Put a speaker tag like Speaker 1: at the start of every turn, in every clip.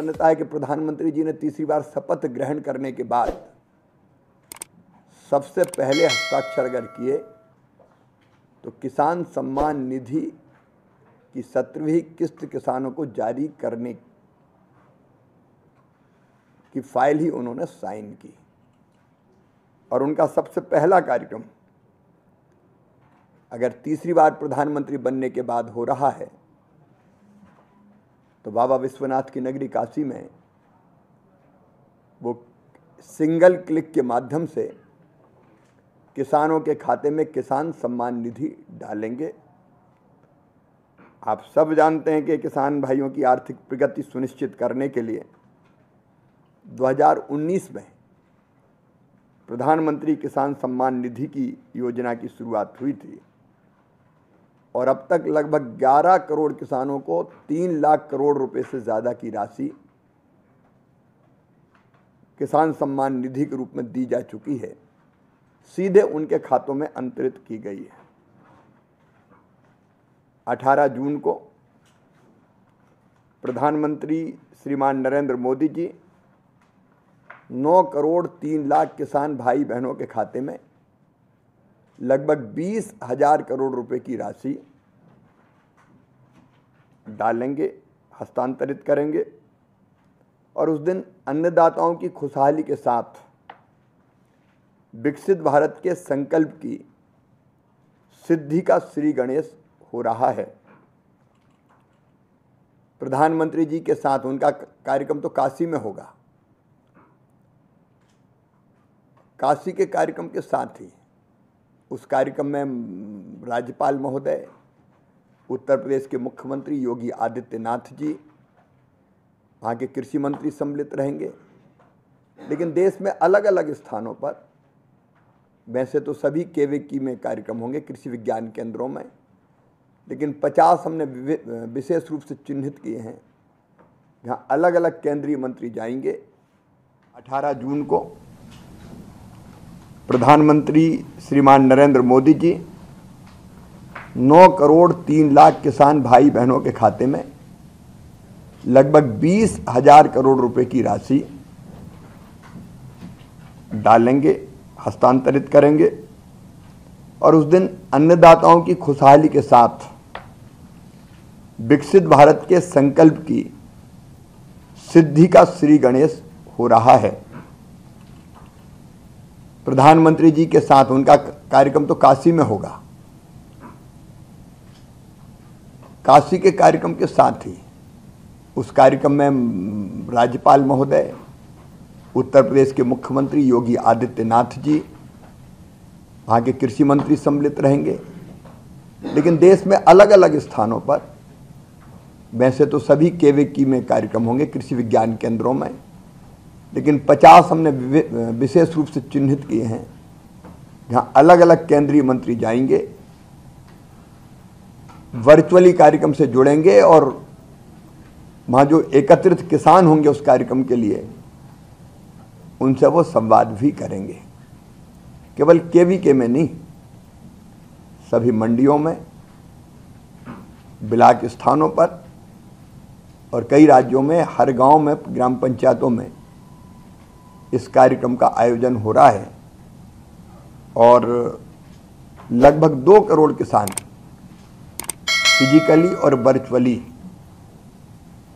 Speaker 1: प्रसन्नता है कि प्रधानमंत्री जी ने तीसरी बार शपथ ग्रहण करने के बाद सबसे पहले हस्ताक्षर अगर किए तो किसान सम्मान निधि की 17वीं किस्त किसानों को जारी करने की फाइल ही उन्होंने साइन की। और उनका सबसे पहला कार्यक्रम अगर तीसरी बार प्रधानमंत्री बनने के बाद हो रहा है तो बाबा विश्वनाथ की नगरी काशी में वो सिंगल क्लिक के माध्यम से किसानों के खाते में किसान सम्मान निधि डालेंगे। आप सब जानते हैं कि किसान भाइयों की आर्थिक प्रगति सुनिश्चित करने के लिए 2019 में प्रधानमंत्री किसान सम्मान निधि की योजना की शुरुआत हुई थी और अब तक लगभग 11 करोड़ किसानों को 3 लाख करोड़ रुपए से ज़्यादा की राशि किसान सम्मान निधि के रूप में दी जा चुकी है, सीधे उनके खातों में अंतरित की गई है। 18 जून को प्रधानमंत्री श्रीमान नरेंद्र मोदी जी 9 करोड़ 3 लाख किसान भाई बहनों के खाते में लगभग 20,000 करोड़ रुपए की राशि डालेंगे, हस्तांतरित करेंगे और उस दिन अन्नदाताओं की खुशहाली के साथ विकसित भारत के संकल्प की सिद्धि का श्री गणेश हो रहा है। प्रधानमंत्री जी के साथ उनका कार्यक्रम तो काशी में होगा। काशी के कार्यक्रम के साथ ही उस कार्यक्रम में राज्यपाल महोदय, उत्तर प्रदेश के मुख्यमंत्री योगी आदित्यनाथ जी, वहाँ के कृषि मंत्री सम्मिलित रहेंगे। लेकिन देश में अलग अलग स्थानों पर, वैसे तो सभी केवीकी में कार्यक्रम होंगे, कृषि विज्ञान केंद्रों में, लेकिन 50 हमने विशेष रूप से चिन्हित किए हैं जहाँ अलग अलग केंद्रीय मंत्री जाएंगे। 18 जून को प्रधानमंत्री श्रीमान नरेंद्र मोदी जी 9 करोड़ 3 लाख किसान भाई बहनों के खाते में लगभग 20,000 करोड़ रुपए की राशि डालेंगे, हस्तांतरित करेंगे और उस दिन अन्नदाताओं की खुशहाली के साथ विकसित भारत के संकल्प की सिद्धि का श्री गणेश हो रहा है। प्रधानमंत्री जी के साथ उनका कार्यक्रम तो काशी में होगा। काशी के कार्यक्रम के साथ ही उस कार्यक्रम में राज्यपाल महोदय, उत्तर प्रदेश के मुख्यमंत्री योगी आदित्यनाथ जी, वहाँ के कृषि मंत्री सम्मिलित रहेंगे। लेकिन देश में अलग अलग स्थानों पर, वैसे तो सभी केवीकी में कार्यक्रम होंगे, कृषि विज्ञान केंद्रों में, लेकिन 50 हमने विशेष रूप से चिन्हित किए हैं जहाँ अलग अलग केंद्रीय मंत्री जाएंगे, वर्चुअली कार्यक्रम से जुड़ेंगे और वहाँ जो एकत्रित किसान होंगे उस कार्यक्रम के लिए, उनसे वो संवाद भी करेंगे। केवल केवीके में नहीं, सभी मंडियों में, ब्लॉक स्थानों पर और कई राज्यों में हर गांव में, ग्राम पंचायतों में इस कार्यक्रम का आयोजन हो रहा है और लगभग 2 करोड़ किसान फिजिकली और वर्चुअली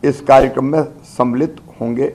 Speaker 1: इस कार्यक्रम में सम्मिलित होंगे।